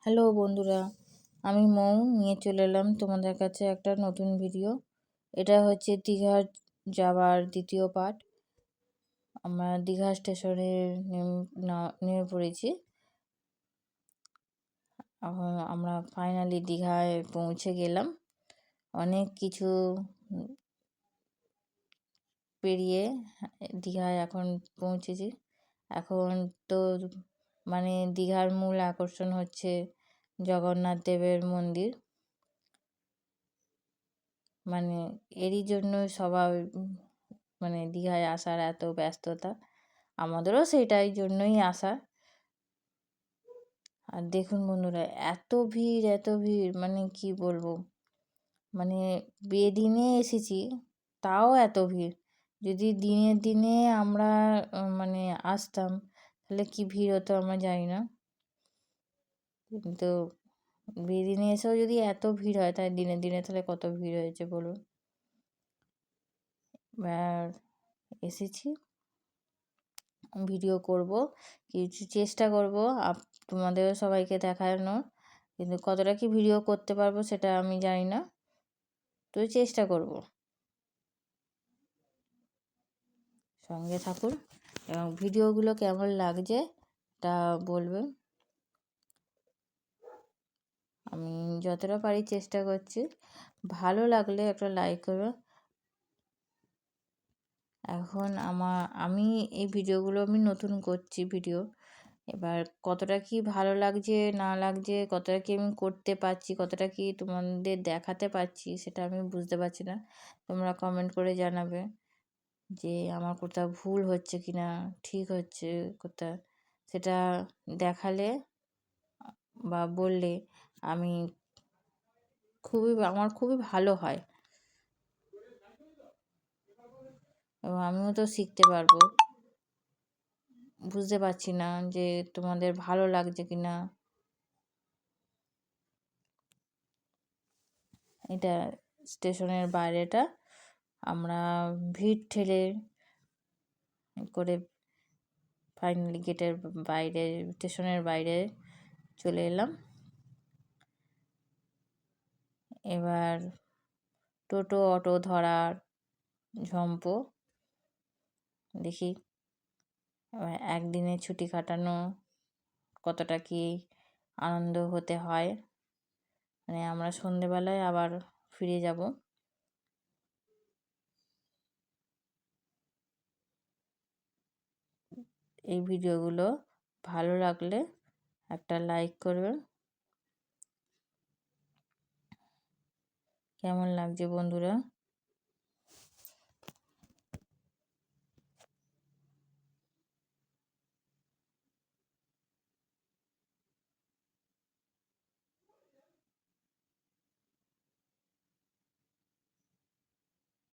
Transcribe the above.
Hello বন্ধুরা, আমি মৌ নিয়ে চলে এলাম তোমাদের কাছে একটা নতুন ভিডিও। এটা হচ্ছে দীঘার যাওয়ার দ্বিতীয় পার্ট। আমরা দীঘা স্টেশনে নেমে পড়েছি। এখন আমরা ফাইনালি দীঘায় পৌঁছে গেলাম। অনেক কিছু পেরিয়ে দীঘায় এখন পৌঁছেছি। এখন তো দীঘার মূল আকর্ষণ হচ্ছে জগন্নাথ দেবের মন্দির। এরই জন্য সবাই দীঘায় আসার এত ব্যস্ততা, আমাদেরও সেটাই জন্যই আসা। আর দেখুন বন্ধুরা, এত ভিড় কি বলবো, বেদিনে এসেছি তাও এত ভিড়। যদি দিনে আমরা আসতাম তাহলে কি ভিড় হতো আমরা জানি না, কিন্তু বেদিনে এসেও যদি এত ভিড় হয় তাই দিনে তাহলে কত ভিড় হয়েছে বলুন। আর এসেছি, ভিডিও করব, কিছু চেষ্টা করব তোমাদেরও সবাইকে দেখানোর, কিন্তু কতটা কি ভিডিও করতে পারবো সেটা আমি জানি না, তো চেষ্টা করব। সঙ্গে থাকুন এবং ভিডিওগুলো কেমন লাগছে তা বলবেন। আমি যতটা পারি চেষ্টা করছি, ভালো লাগলে একটা লাইক করবে। এখন আমি এই ভিডিওগুলো নতুন করছি ভিডিও, এবার কতটা কি ভালো লাগছে না লাগছে, কতটা কি আমি করতে পারছি, কতটা কি তোমাদের দেখাতে পারছি সেটা আমি বুঝতে পারছি না। তোমরা কমেন্ট করে জানাবে যে আমার কোথাও ভুল হচ্ছে কি না, ঠিক হচ্ছে কোথাও, সেটা দেখালে বা বললে আমার খুবই ভালো হয় এবং আমিও তো শিখতে পারবো। বুঝতে পারছি না যে তোমাদের ভালো লাগছে কি না। এটা স্টেশনের বাইরেটা, আমরা ভিড় ঠেলে করে ফাইনালি গেটের বাইরে, স্টেশনের বাইরে চলে এলাম। এবার টোটো অটো ধরার ঝম্প, দেখি একদিনে ছুটি কাটানো কতটা কি আনন্দ হতে হয়। আমরা সন্ধেবেলায় আবার ফিরে যাব। এই ভিডিওগুলো ভালো লাগলে একটা লাইক করবেন। কেমন লাগছে বন্ধুরা?